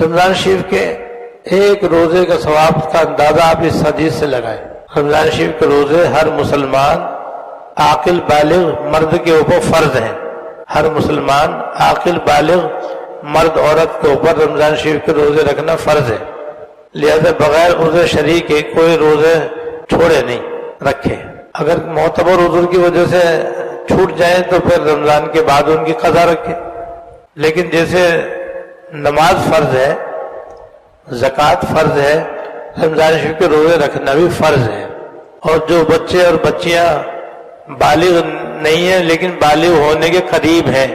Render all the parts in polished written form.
رمضان شریف کے ایک روزے کا ثواب کا اندازہ آپ اس حدیث سے لگائیں۔ رمضان شریف کے روزے ہر مسلمان عاقل بالغ مرد کے اوپر فرض ہیں۔ ہر مسلمان عاقل بالغ مرد عورت کے اوپر رمضان شریف کے روزے رکھنا فرض ہے، لہذا بغیر عذر شرعی کے کوئی روزے چھوڑے نہیں، رکھے۔ اگر معتبر عذر کی وجہ سے چھوٹ جائیں تو پھر رمضان کے بعد ان کی قضا رکھے۔ لیکن جیسے نماز فرض ہے، زکوٰۃ فرض ہے، رمضان شریف کے روزے رکھنا بھی فرض ہے۔ اور جو بچے اور بچیاں بالغ نہیں ہیں لیکن بالغ ہونے کے قریب ہیں،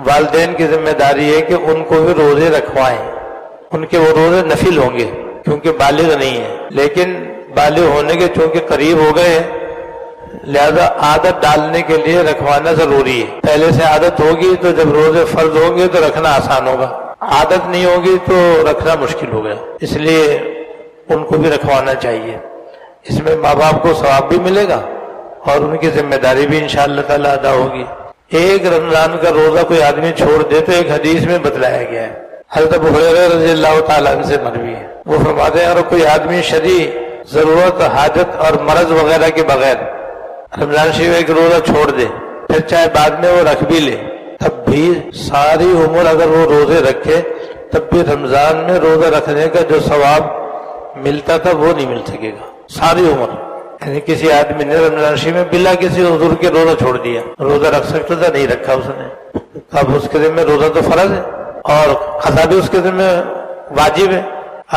والدین کی ذمہ داری ہے کہ ان کو بھی روزے رکھوائیں۔ ان کے وہ روزے نفل ہوں گے کیونکہ بالغ نہیں ہیں، لیکن بالغ ہونے کے چونکہ قریب ہو گئے ہیں، لہذا عادت ڈالنے کے لیے رکھوانا ضروری ہے۔ پہلے سے عادت ہوگی تو جب روزے فرض ہوں گے تو رکھنا آسان ہوگا، عادت نہیں ہوگی تو رکھنا مشکل ہوگا، اس لیے ان کو بھی رکھوانا چاہیے۔ اس میں ماں باپ کو ثواب بھی ملے گا اور ان کی ذمہ داری بھی انشاءاللہ تعالیٰ ادا ہوگی۔ ایک رمضان کا روزہ کوئی آدمی چھوڑ دے تو ایک حدیث میں بتلایا گیا ہے، حضرت ابو ہریرہ رضی اللہ تعالیٰ عنہ سے مروی ہے، وہ فرماتے ہیں اگر کوئی آدمی شرعی ضرورت، حاجت اور مرض وغیرہ کے بغیر رمضان شریف ایک روزہ چھوڑ دے، پھر چاہے بعد میں وہ رکھ بھی لے، تب بھی ساری عمر اگر وہ روزے رکھے تب بھی رمضان میں روزہ رکھنے کا جو ثواب ملتا تھا وہ نہیں مل سکے گا ساری عمر۔ یعنی کسی آدمی نے رمضان شریف میں بلا کسی عذر کے روزہ چھوڑ دیا، روزہ رکھ سکتا تھا نہیں رکھا اس نے، اب اس کے ذمہ روزہ تو فرض ہے اور قضا بھی اس کے ذمہ واجب ہے۔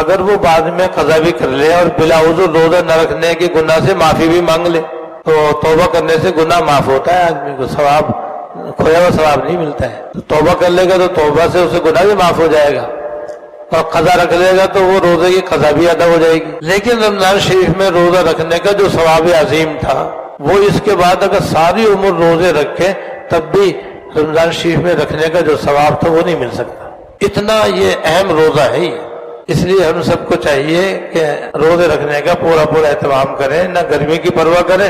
اگر وہ بعد میں قضا بھی کر لے اور بلا عذر روزہ نہ رکھنے کے گناہ سے معافی بھی مانگ لے تو توبہ کرنے سے گناہ معاف ہوتا ہے، آدمی کو ثواب، کھویا ہوا ثواب نہیں ملتا ہے۔ تو توبہ کر لے گا تو توبہ سے اسے گناہ بھی معاف ہو جائے گا، اور قضا رکھ لے گا تو وہ روزے کی قضا بھی ادا ہو جائے گی۔ لیکن رمضان شریف میں روزہ رکھنے کا جو ثواب عظیم تھا وہ اس کے بعد اگر ساری عمر روزے رکھے تب بھی رمضان شریف میں رکھنے کا جو ثواب تھا وہ نہیں مل سکتا، اتنا یہ اہم روزہ ہے یہ۔ اس لیے ہم سب کو چاہیے کہ روزے رکھنے کا پورا اہتمام کریں، نہ گرمی کی پرواہ کریں،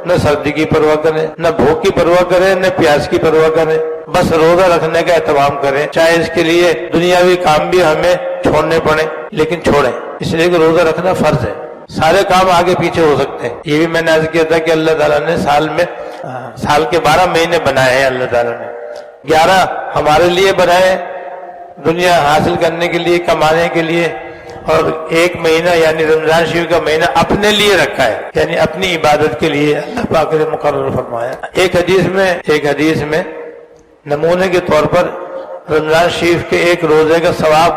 نہ سردی کی پرواہ کریں، نہ بھوک کی پرواہ کریں، نہ پیاس کی پرواہ کریں، بس روزہ رکھنے کا اہتمام کریں، چاہے اس کے لیے دنیاوی کام بھی ہمیں چھوڑنے پڑیں لیکن چھوڑیں، اس لیے کہ روزہ رکھنا فرض ہے۔ سارے کام آگے پیچھے ہو سکتے ہیں، یہ بھی میں نے عرض کیا تھا کہ اللہ تعالیٰ نے سال کے 12 مہینے بنائے ہیں، اللہ تعالیٰ نے 11 ہمارے لیے بنائے، دنیا حاصل کرنے کے لیے، کمانے کے لیے، اور ایک مہینہ یعنی رمضان شریف کا مہینہ اپنے لیے رکھا ہے، یعنی اپنی عبادت کے لیے اللہ پاک نے مقرر فرمایا۔ ایک حدیث میں نمونے کے طور پر رمضان شریف کے ایک روزے کا ثواب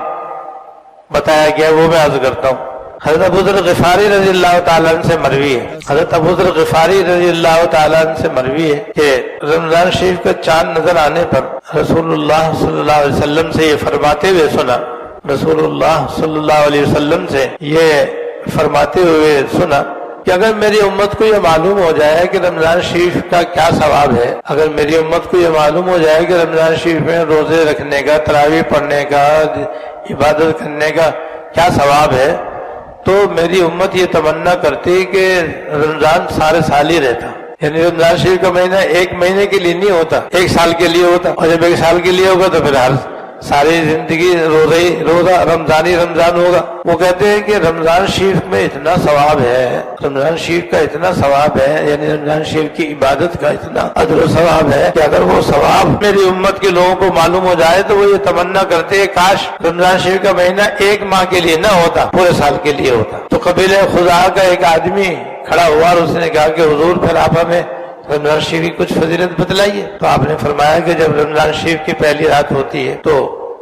بتایا گیا، وہ میں عرض کرتا ہوں۔ حضرت ابو ذر غفاری رضی اللہ تعالیٰ عنہ سے مروی ہے، حضرت ابو ذر غفاری رضی اللہ تعالیٰ عنہ سے مروی ہے کہ رمضان شریف کا چاند نظر آنے پر رسول اللہ صلی اللہ علیہ وسلم سے یہ فرماتے ہوئے سنا، رسول اللہ صلی اللہ علیہ وسلم سے یہ فرماتے ہوئے سنا کہ اگر میری امت کو یہ معلوم ہو جائے کہ رمضان شریف کا کیا ثواب ہے، اگر میری امت کو یہ معلوم ہو جائے کہ رمضان شریف میں روزے رکھنے کا، تراویح پڑھنے کا، عبادت کرنے کا کیا ثواب ہے، تو میری امت یہ تمنا کرتی کہ رمضان سارے سال ہی رہتا، یعنی رمضان شریف کا مہینہ ایک مہینے کے لیے نہیں ہوتا، ایک سال کے لیے ہوتا، اور جب ایک سال کے لیے ہوگا تو پھر ہر ساری زندگی روزہ رمضان ہوگا۔ وہ کہتے ہیں کہ رمضان شریف میں اتنا ثواب ہے، رمضان شریف کا اتنا ثواب ہے، یعنی رمضان شریف کی عبادت کا اتنا اجر و ثواب ہے کہ اگر وہ ثواب میری امت کے لوگوں کو معلوم ہو جائے تو وہ یہ تمنا کرتے ہیں کاش رمضان شریف کا مہینہ ایک ماہ کے لیے نہ ہوتا، پورے سال کے لیے ہوتا۔ تو قبیلہ خزاعہ کا ایک آدمی کھڑا ہوا اور اس نے کہا کہ حضور پھر آپ ہمیں رمضان شریف کی کچھ فضیلت بتلائیے۔ تو آپ نے فرمایا کہ جب رمضان شریف کی پہلی رات ہوتی ہے تو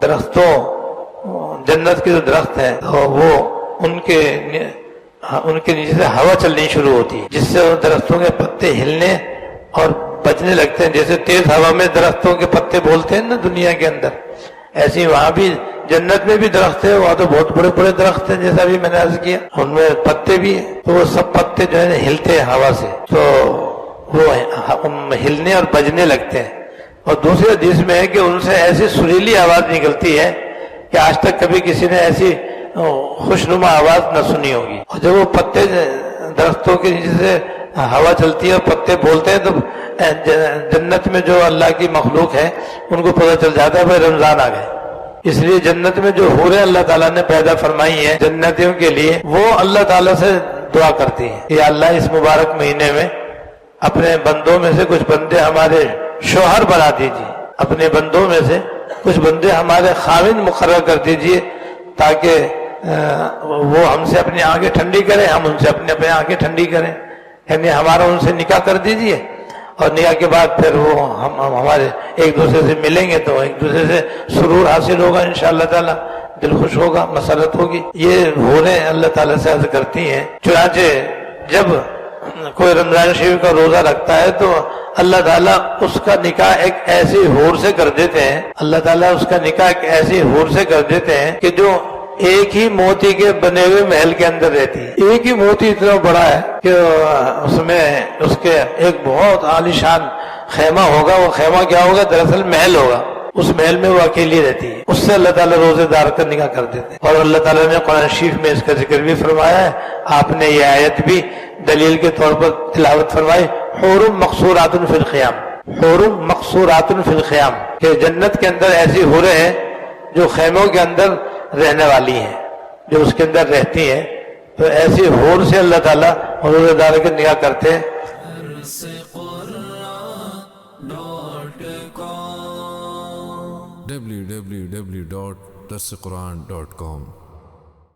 درختوں، جنت کے جو درخت ہیں وہ ان کے نیچے سے ہوا چلنی شروع ہوتی ہے، جس سے ان درختوں کے پتے ہلنے اور بجنے لگتے ہیں، جیسے تیز ہوا میں درختوں کے پتے بولتے ہیں نا دنیا کے اندر، ایسے وہاں بھی جنت میں بھی درخت ہے، وہاں تو بہت بڑے بڑے درخت ہیں جیسا بھی میں نے عرض کیا، ان میں پتے بھی ہیں، تو وہ سب پتے جو ہے ہلتے ہیں ہوا سے، تو وہ ہلنے اور بجنے لگتے ہیں۔ اور دوسری حدیث میں ہے کہ ان سے ایسی سریلی آواز نکلتی ہے کہ آج تک کبھی کسی نے ایسی خوشنما آواز نہ سنی ہوگی۔ اور جب وہ پتے درختوں کے نیچے سے ہوا چلتی ہے اور پتے بولتے ہیں تو جنت میں جو اللہ کی مخلوق ہے ان کو پتہ چل جاتا ہے بھائی رمضان آ گئے، اس لیے جنت میں جو حوریں اللہ تعالیٰ نے پیدا فرمائی ہیں جنتیوں کے لیے، وہ اللہ تعالیٰ سے دعا کرتی ہیں کہ اللہ اس مبارک مہینے میں اپنے بندوں میں سے کچھ بندے ہمارے شوہر بنا دیجیے، اپنے بندوں میں سے کچھ بندے ہمارے خاوند مقرر کر دیجیے، تاکہ وہ ہم سے اپنی آنکھیں ٹھنڈی کریں، ہم ان سے اپنے آنکھیں ٹھنڈی کریں، یعنی ہمارا ان سے نکاح کر دیجیے، اور نکاح کے بعد پھر وہ ہم ہمارے ایک دوسرے سے ملیں گے تو ایک دوسرے سے سرور حاصل ہوگا انشاءاللہ تعالی، دل خوش ہوگا، مسرت ہوگی۔ یہ حوریں اللہ تعالیٰ سے عرض کرتی ہیں۔ چنانچہ جب کوئی رمضان شریف کا روزہ رکھتا ہے تو اللہ تعالیٰ اس کا نکاح ایک ایسی حور سے کر دیتے ہیں، اللہ تعالیٰ اس کا نکاح ایک ایسی حور سے کر دیتے ہیں کہ جو ایک ہی موتی کے بنے ہوئے محل کے اندر رہتی ہے۔ ایک ہی موتی اتنا بڑا ہے کہ اس میں اس کے ایک بہت عالیشان خیمہ ہوگا، وہ خیمہ کیا ہوگا؟ دراصل محل ہوگا، اس محل میں وہ اکیلی رہتی ہے، اس سے اللہ تعالیٰ روزے دار کا نکاح کر دیتے ہیں۔ اور اللہ تعالیٰ نے قرآن شریف میں اس کا ذکر بھی فرمایا ہے، آپ نے یہ آیت بھی دلیل کے طور پر تلاوت فرمائی، حور مقصورات فی الخیام، حور مقصورات فی الخیام، کہ جنت کے اندر ایسی حوریں ہیں جو خیموں کے اندر رہنے والی ہیں، جو اس کے اندر رہتی ہیں، تو ایسی حور سے اللہ تعالیٰ روزے دار کے نکاح کرتے ہیں۔ www.darsequran.com